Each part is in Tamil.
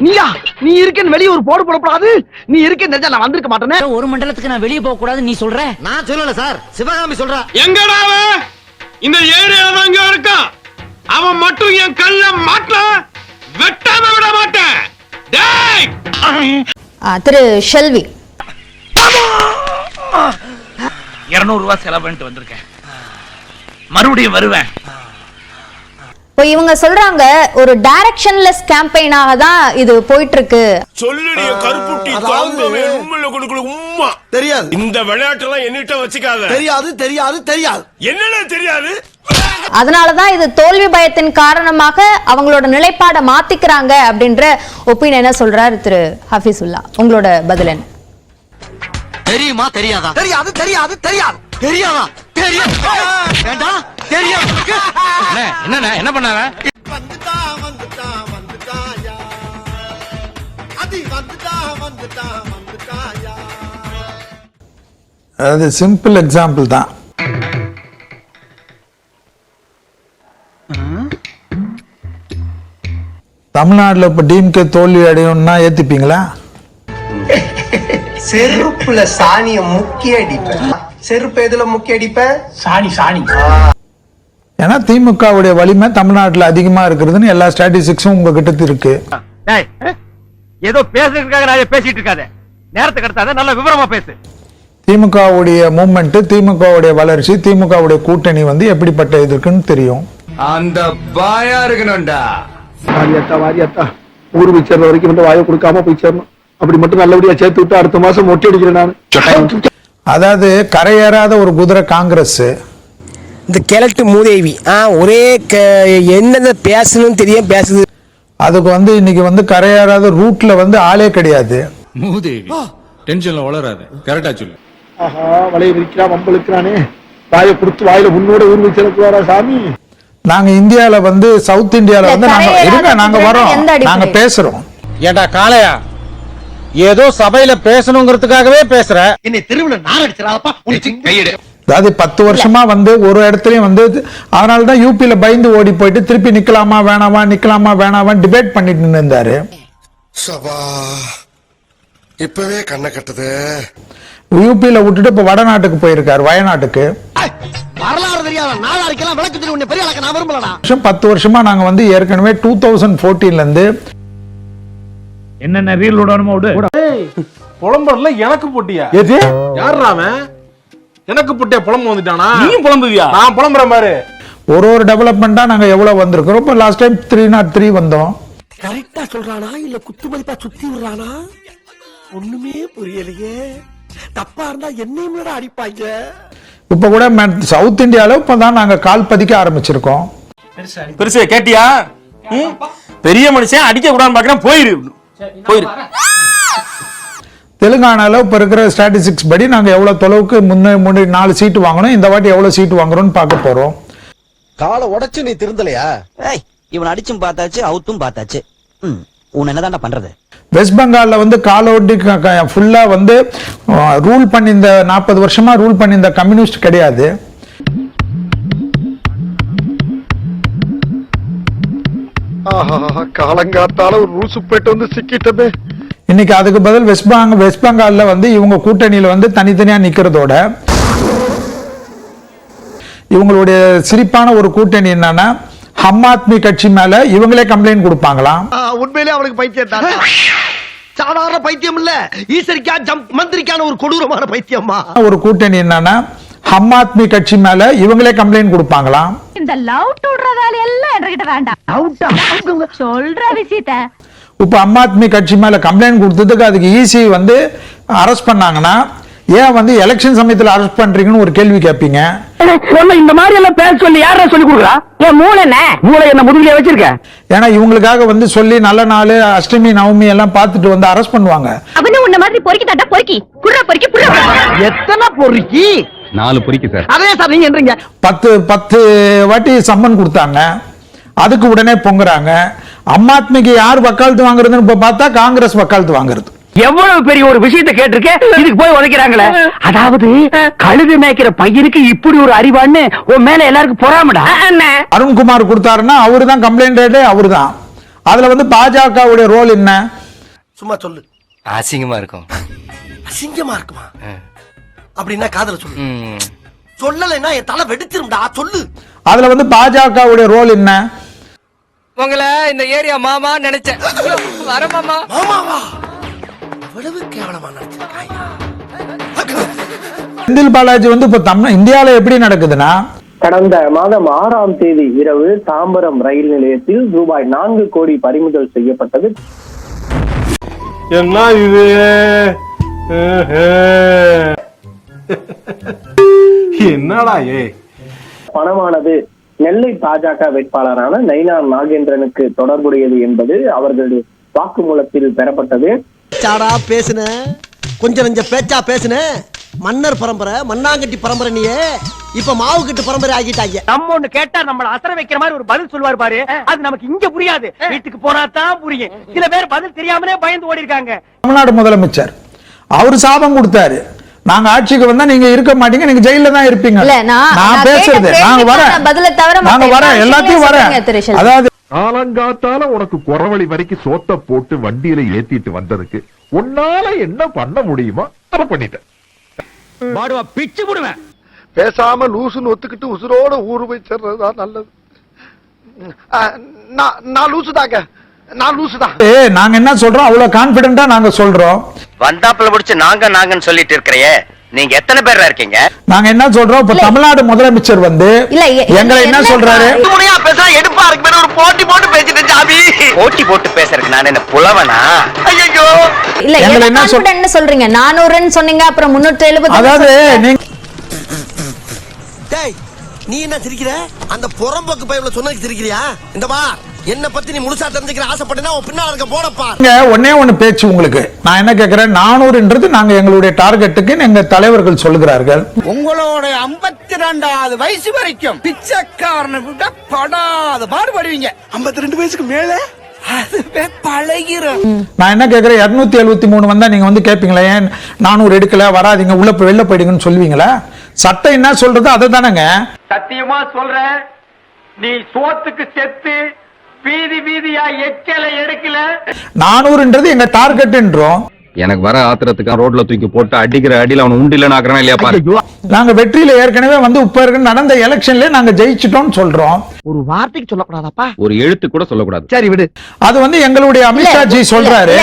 நீயா நீ இருக்கேன்னு வெளியே ஒரு போடு போடக்கூடாது. நீ இருக்கேன்னு தெரிஞ்சா நான் வந்திருக்க மாட்டேனே. ஒரு மண்டலத்துக்கு நான் வெளியே போக கூடாது நீ சொல்ற? நான் சொல்லல சார், சிவகாமி சொல்றா. எங்கடா அவன்? இந்த ஏரியால தான் இங்க இருக்கான். அவன் மட்டும் என் கல்ல மாட்ட வெட்டாம விட மாட்டேன். டேய் திரு ஷெல்வி 200 ரூபாய் செலவு பண்ணிட்டு வந்திருக்கேன். மறுபடியும் வருவேன். இப்போ இவங்க சொல்றாங்க ஒரு டைரக்ஷன்லெஸ் கேம்பெயினாக தான் இது போயிட்டு இருக்கு. சொல்லுடிய கருப்புட்டி தாங்கவே உம்மல கொடுக்கல உம்மா. தெரியாது. இந்த விளையாட்டெல்லாம் என்னிட்ட வச்சுக்காத. தெரியாது தெரியாது தெரியாது. என்னடா தெரியாது? அதனாலதான் இது தோல்வி பயத்தின் காரணமாக அவங்களோட நிலைப்பாடை மாத்திக்கிறாங்க அப்படின்ற ஒப்பீனியனை சொல்றாரு திரு ஹபீசுல்லா. உங்களோட பதில் என்ன? தெரியுமா தெரியாதா? தெரியாது தெரியாது தெரியாது. தெரியாதா? தெரியும். ஏண்டா? தெரியும். என்ன என்ன பண்ணாங்க? வந்துட்டா வந்துட்டா வந்துட்டாயா. அதி வந்துட்டா வந்துட்டா வந்துட்டாயா. அது சிம்பிள் எக்ஸாம்பிள் தான். தமிழ்நாட்டில் இப்ப டிஎம்கே தோல்வி அடையணும்னா ஏத்துப்பீங்களா? செருப்புல சாணிய முக்கிய அடிப்பேன். செருப்பு எதுல முக்கிய அடிப்பேன்? சாணி. ஏன்னா திமுகவுடைய வலிமை தமிழ்நாட்டில் அதிகமா இருக்கிறதுன்னு எல்லா ஸ்டாட்டிஸ்டிக்ஸும் உங்ககிட்ட இருக்கு. ஏதோ பேசுறதுக்காக நான் பேசிட்டு இருக்காத. நேரத்துக்கு அடுத்தாத நல்ல விவரமா பேசு. திமுகவுடைய மூவ்மெண்ட், திமுகவுடைய வளர்ச்சி, திமுகவுடைய கூட்டணி வந்து எப்படிப்பட்ட இது இருக்குன்னு தெரியும். அந்த பாயா இருக்கணும்டா. வாரியாத்தா ஊர் போய் சேர்ற வரைக்கும் வந்து வாயை கொடுக்காம போய் சேரணும். அப்படி மட்டும் நல்லபடியா சேர்த்து விட்டு அடுத்த மாசம் மொட்டை அடிக்கிறேன் நான். அதாவது கரையேறாத ஒரு குதிரை காங்கிரஸ். இந்த கிழட்டு மூதேவி ஒரே என்னென்ன பேசணும்னு தெரியும் பேசுது. அதுக்கு வந்து இன்னைக்கு வந்து கரையேறாத ரூட்ல வந்து ஆளே கிடையாது. மூதேவி டென்ஷன்ல வளராது. கரெக்டா சொல்லு. ஆஹா வலைய விரிக்கிறான் வம்பளுக்குறானே. வாயை கொடுத்து வாயில உன்னோட ஊர் போய் சேர்க்குவாரா சாமி. நாங்க இந்தியால வந்து சவுத் இந்தியால வந்து நாங்க வரோம், நாங்க பேசுறோம். ஏண்டா காளையா, ஏதோ சபையில பேசணுங்கிறதுக்காகவே பேசுற. என்னை தெருவுல நார் அடிச்சறாப்பா. கையெடு. அதாவது 10 வருஷமா வந்து ஒரு இடத்துலயும் வந்து அதனாலதான் யூபியில பயந்து ஓடி போயிட்டு திருப்பி நிக்கலாமா வேணாமா டிபேட் பண்ணிட்டு இருந்தாரு. இப்பவே கண்ண கட்டுது. யூபியில விட்டுட்டு இப்ப வடநாட்டுக்கு போயிருக்காரு, வயநாட்டுக்கு. வரலாறு தெரியாத நாளாரிக்கெல்லாம் விளக்கு தெரியும். பெரிய ஆளக்க நான் விரும்பலடா. 10 வருஷமா நாங்க வந்து ஏற்கனவே 2014ல இருந்து என்னென்ன ரீல் விடணுமோ விடு. புலம்புறதுல எனக்கு போட்டியா? யார் அவன்? எனக்கு போட்டியா? புலம்பு வந்துட்டானா? நீ புலம்புவியா? நான் புலம்புறேன் பாரு. ஒரு டெவலப்மெண்டா நாங்க எவ்வளவு வந்திருக்கிறோம். இப்போ லாஸ்ட் டைம் 303 வந்தோம். கரெக்டா சொல்றானா இல்ல குத்துமதிப்பா சுத்தி விடுறானா ஒண்ணுமே புரியலையே. தப்பா இருந்தா என்னையும் அடிப்பாங்க. இப்ப கூட சவுத் இந்தியால இப்பதான் நாங்க கால் பதிக்க ஆரம்பிச்சிருக்கோம். பெருசா கேட்டியா? பெரிய மனுஷன் அடிக்க கூடாதுன்னு பாக்குறேன். போயிரு. தெலுங்கானால இப்ப இருக்கிற ஸ்டாட்டிஸ்டிக்ஸ் படி நாங்க எவ்வளவு தொலைவுக்கு முன்னாடி 4 சீட்டு வாங்கணும். இந்த வாட்டி எவ்வளவு சீட்டு வாங்குறோம்னு பார்க்க போறோம். காலை உடைச்சு நீ திருந்தலையா? இவன் அடிச்சும் பார்த்தாச்சு அவுத்தும் பார்த்தாச்சு. உன் என்னதான் பண்றது? வெஸ்ட் பெங்கால்ல வந்து காலோட்டி ஃபுல்லா வந்து ரூல் பண்ணி இந்த 40 வருஷமா ரூல் பண்ணி இந்த கம்யூனிஸ்ட் கிடையாது. காலங்காத்தால ஒரு ரூசு போயிட்டு வந்து சிக்கிட்டமே. இன்னைக்கு அதுக்கு பதில் வெஸ்ட் பெங்கால்ல வந்து இவங்க கூட்டணியில வந்து தனித்தனியா நிக்கிறதோட இவங்களுடைய சிரிப்பான ஒரு கூட்டணி என்னன்னா ஹம் ஆத்மி கட்சி மேல இவங்களே கம்ப்ளைண்ட் கொடுப்பாங்களாம். உண்மையிலே அவளுக்கு பைத்தியம் தான். சாதாரண பைத்தியம் இல்ல, ஈஸ்வரிக்கா மந்திரிக்கான ஒரு கொடூரமான பைத்தியமா. ஒரு கூட்டணி என்னன்னா ஹம் ஆத்மி கட்சி மேல இவங்களே கம்ப்ளைண்ட் கொடுப்பாங்களாம். இந்த லவ் டுடுற வேலை எல்லாம் என்கிட்ட வேண்டாம். சொல்ற விஷயத்தை இப்ப ஹம் ஆத்மி கட்சி மேல கம்ப்ளைண்ட் கொடுத்ததுக்கு அதுக்கு ஈஸி வந்து அரெஸ்ட் பண்ணாங்கன்னா ஏன் வந்து எலெக்ஷன் சமயத்துல அரெஸ்ட் பண்றீங்கன்னு ஒரு கேள்வி கேட்பீங்க. இந்த மாதிரி எல்லாம் பேச சொல்லி யாரா சொல்லி கொடுக்குறா? என் மூளை என்ன முதுகுலயே வச்சிருக்க? ஏன்னா இவங்களுக்காக வந்து சொல்லி நல்ல நாள் அஷ்டமி நவமி எல்லாம் பார்த்துட்டு வந்து அரெஸ்ட் பண்ணுவாங்க. அவனு உன்ன மாதிரி பொறுக்கி தட்டா பொறுக்கி குர்ரா பொறுக்கி புர்ரா. எத்தனை பொறுக்கி? 4 பொறுக்கி சார். அதே சார் நீங்க என்றீங்க. 10 வாட்டி சம்மன் கொடுத்தாங்க. அதுக்கு உடனே பொங்குறாங்க. அம் ஆத்மிக்கு யார் வக்காலத்து வாங்குறதுன்னு இப்ப பார்த்தா காங்கிரஸ் வக்காலத்து வாங்குறது. எவ்வளவு பெரிய ஒரு விஷயத்தை கேட்டிருக்கேன், இதுக்கு போய் உதைக்கிறாங்களே. அதாவது கழுது மேய்க்கிற பையனுக்கு இப்படி ஒரு அறிவான்னு உன் மேல எல்லாருக்கும் பொறாமடா. அருண்குமார் கொடுத்தாருன்னா அவரு தான் கம்ப்ளைண்ட் அவரு தான். அதுல வந்து பாஜகவுடைய ரோல் என்ன? சும்மா சொல்லு. அசிங்கமா இருக்கும். அசிங்கமா இருக்குமா? அப்படின்னா காதல சொல்லு. சொல்லலைன்னா என் தலை வெடிச்சிரும்டா. சொல்லு. அதுல வந்து பாஜகவுடைய ரோல் என்ன? உங்களை இந்த ஏரியா மாமா நினைச்சேன். வர மாமா. மாமாவா? அவ்வளவு கேவலமா நினைச்சிருக்காயா? செந்தில் பாலாஜி வந்து இப்ப இந்தியால எப்படி நடக்குதுன்னா, கடந்த மாதம் 6ஆம் தேதி இரவு தாம்பரம் ரயில் நிலையத்தில் ரூபாய் 4 கோடி பறிமுதல் செய்யப்பட்டது. என்ன இது? என்னடா பணமானது நெல்லை பாஜக வேட்பாளரான நயினார் நாகேந்திரனுக்கு தொடர்புடையது என்பது அவர்களுடைய வாக்குமூலத்தில் பெறப்பட்டது. சாடா பேசுன, கொஞ்சம் நெஞ்ச பேச்சா பேசுன. மன்னர் பரம்பரை, மண்ணாங்கட்டி பரம்பரை, நீயே இப்ப மாவு கட்டு பரம்பரை ஆகிட்டாங்க. நம்ம ஒண்ணு கேட்டா நம்மள அசர வைக்கிற மாதிரி ஒரு பதில் சொல்வாரு பாரு, அது நமக்கு இங்க புரியாது, வீட்டுக்கு போனா தான் புரியும். சில பேர் பதில் தெரியாமலே பயந்து ஓடி இருக்காங்க. தமிழ்நாடு முதலமைச்சர் அவரு சாபம் கொடுத்தாரு, நாங்க ஆட்சிக்கு வந்தா நீங்க இருக்க மாட்டீங்க, நீங்க ஜெயில தான் இருப்பீங்க. நான் பேசுறது நாங்க வர எல்லாத்தையும் வர. அதாவது காலங்காத்தால உனக்கு குறவழி வரைக்கும் சோத்த போட்டு வண்டியில ஏத்திட்டு வந்ததுக்கு உன்னால என்ன பண்ண முடியுமோ அதை பண்ணிட்டேன். பாடுவா பிச்சு போடுவேன். பேசாம லூசுன்னு ஒத்துக்கிட்டு உசுரோட ஊரு போய் சேர்றதுதான் நல்லது. நான் லூசுதாங்க, நான் லூசுதான். நாங்க என்ன சொல்றோம், அவ்வளவு கான்பிடென்டா நாங்க சொல்றோம். வந்தாப்புல முடிச்சு நாங்கன்னு சொல்லிட்டு இருக்கிறையே, நீங்க எத்தனை பேர் இருக்கீங்க? நாங்க என்ன சொல்றோம், இப்ப தமிழ்நாடு முதலமைச்சர் வந்து எங்களை என்ன சொல்றாரு, எடுப்பா இருக்கு ஒரு போட்டி போட்டு பேசிட்டு ஜாபி. போட்டி போட்டு பேசுறதுக்கு நான் என்ன புலவனா? ஐயோ இல்ல என்ன சொல்றீங்க? 400 சொன்னீங்க, அப்புறம் 370. அதாவது டேய், நீ என்ன சிரிக்கிற? அந்த புறம்போக்கு பையல சொன்னதுக்கு சிரிக்கிறியா? இந்த பா, என்ன பத்தி நீ முழுசா தெரிஞ்சுக்கிற ஆசைப்பட்டனா உன் பின்னால இருக்க போடப்பா. ஒன்னே ஒண்ணு பேச்சு உங்களுக்கு. நான் என்ன கேக்குறேன், 400ன்றது நாங்க எங்களுடைய டார்கெட்டுக்கு எங்க தலைவர்கள் சொல்லுகிறார்கள். உங்களோட 52வது வயசு வரைக்கும் பிச்சைக்காரனை விட படாத பாடுபடுவீங்க. 52 வயசுக்கு மேல அதுவே பழகிரும். நான் என்ன கேக்குறேன், 273 வந்தா நீங்க வந்து கேப்பீங்களா, ஏன் 400 எடுக்கல, வராதீங்க, உள்ள வெளில போயிடுங்கன்னு சொல்லுவீங்களா? சட்டம் என்ன சொல்றது அதை தானங்க. சத்தியமா சொல்றேன், நீ சோத்துக்கு செத்து வீதி வீதியா எச்சல எடுக்கல. 400ன்றது எங்க டார்கெட்ன்றோம். எனக்கு வர ஆத்திரத்துக்கு ரோட்ல தூக்கி போட்டு அடிக்கிற அடியில அவன் உண்டில நாக்குறான் இல்லையா பாரு. நாங்க வெற்றியில ஏற்கனவே வந்து இப்ப இருக்க நடந்த எலெக்ஷன்ல நாங்க ஜெயிச்சிட்டோம்னு சொல்றோம். ஒரு வார்த்தைக்கு சொல்லக்கூடாதாப்பா, ஒரு எழுத்து கூட சொல்லக்கூடாது. சரி விடு. அது வந்து எங்களுடைய அமித்ஷா ஜி சொல்றாரு.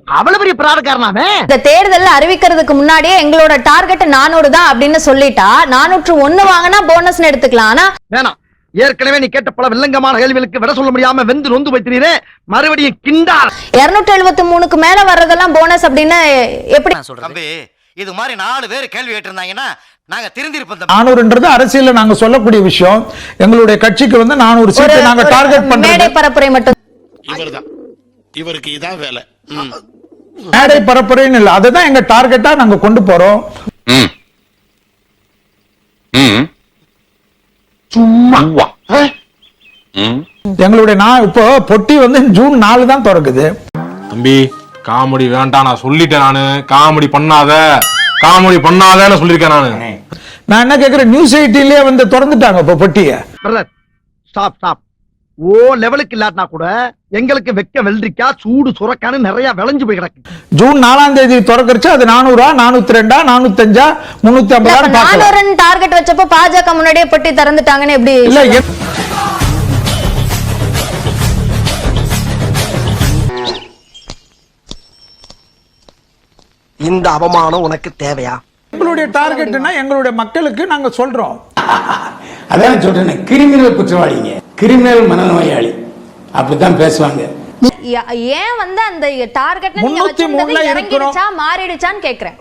அவ்வளவு பெரிய பிராடக்காரனாவே. இந்த தேர்தல் அறிவிக்கிறதுக்கு முன்னாடியே எங்களோட டார்கெட் 400 தான் அப்படின்னு சொல்லிட்டா 401 வாங்கினா போனஸ் எடுத்துக்கலாம். ஆனா வேணாம், ஏற்கனவே நீ கேட்ட பல வில்லங்கமான கேள்விகளுக்கு விட சொல்ல முடியாம வெந்து நொந்து வைத்தினீரே, மறுபடியும் கிண்டார். 273க்கு மேல வர்றதெல்லாம் போனஸ் அப்படின்னு எப்படி தம்பி? இது மாதிரி 4 பேர் கேள்வி கேட்டிருந்தாங்கன்னா நாங்க திருந்திருப்போம். 400ன்றது அரசியல்ல நாங்க சொல்லக்கூடிய விஷயம். எங்களுடைய கட்சிக்கு வந்து 400 சீட்டு நாங்க டார்கெட் பண்றோம். மேடை பரப்புரை மட்டும். இவர்தான், இவருக்கு இதான் வேலை. மேடை பரப்புரைன்னு இல்ல, அதுதான் எங்க டார்கெட்டா நாங்க கொண்டு போறோம். சும்மா எங்களுடைய இப்போ பொட்டி வந்து ஜூன் 4 தான் திறக்குது. தம்பி காமெடி வேண்டாம், நான் சொல்லிட்டேன். நானு காமெடி பண்ணாதன்னு சொல்லிருக்கேன். நான் என்ன கேக்குறேன், நியூஸ் 18லயே வந்து திறந்துட்டாங்க இப்ப பொட்டிய. Stop stop. ஓ லெவலுக்கு இல்லாட்டினா கூட எங்களுக்கு வெக்க வெள்ளரிக்கா சூடு சுரக்கான்னு நிறைய விளைஞ்சு போய் கிடக்கு. ஜூன் 4ஆம் தேதி திறக்கறச்சு அது 400, 402, 405, 350 400 டார்கெட் வச்சப்ப பாஜக முன்னாடியே பொட்டி திறந்துட்டாங்கன்னு எப்படி? இல்ல இந்த அவமானம் உனக்கு தேவையா? எங்களுடைய டார்கெட்னா எங்களுடைய மக்களுக்கு நாங்க சொல்றோம். அதான் சொல்றேன், கிரிமினல் குற்றவாளிங்க, கிரிமினல் மனநோயாளி அப்படித்தான் பேசுவாங்க. ஏன் வந்து அந்த டார்கெட்ல நீங்க வச்சிருந்தது இறங்கிடுச்சா மாறிடுச்சான்னு கேக்குறேன்.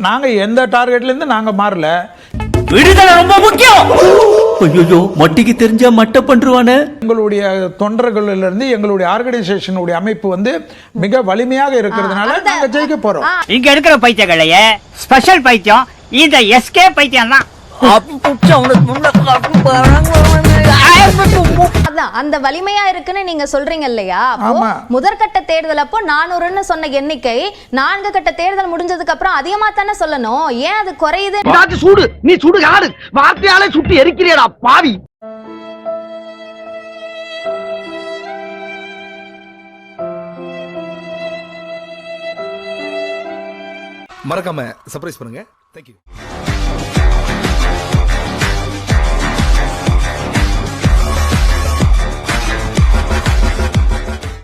நாங்க எந்த டார்கெட்ல இருந்து நாங்க மாறல. விடுதலை ரொம்ப முக்கியம். ஐயோ மட்டிக்கு தெரிஞ்சா மட்ட பண்றானே. எங்களுடைய தொண்டர்கள்ல இருந்து எங்களுடைய ஆர்கனைசேஷனுடைய அமைப்பு வந்து மிக வலிமையாக இருக்கிறதுனால நாங்க ஜெயிக்க போறோம். இங்க இருக்கிற பைத்தியங்களைய ஸ்பெஷல் பைத்தியம் இந்த எஸ்கே பைத்தியம் தான். அந்த வலிமையா இருக்குன்னு நீங்க சொல்றீங்க இல்லையா? முதற்கட்ட தேர்தல் அப்போ 400ன்னு சொன்ன எண்ணிக்கை 4 கட்ட தேர்தல் முடிஞ்சதுக்கு அப்புறம் அதிகமா தானே சொல்லணும். ஏன் அது குறையுது? சூடு நீ சுடு காடு வார்த்தையாலே சுட்டு எரிக்கிறீடா பாவி. மறக்காம சர்ப்ரைஸ் பண்ணுங்க. தேங்க்யூ.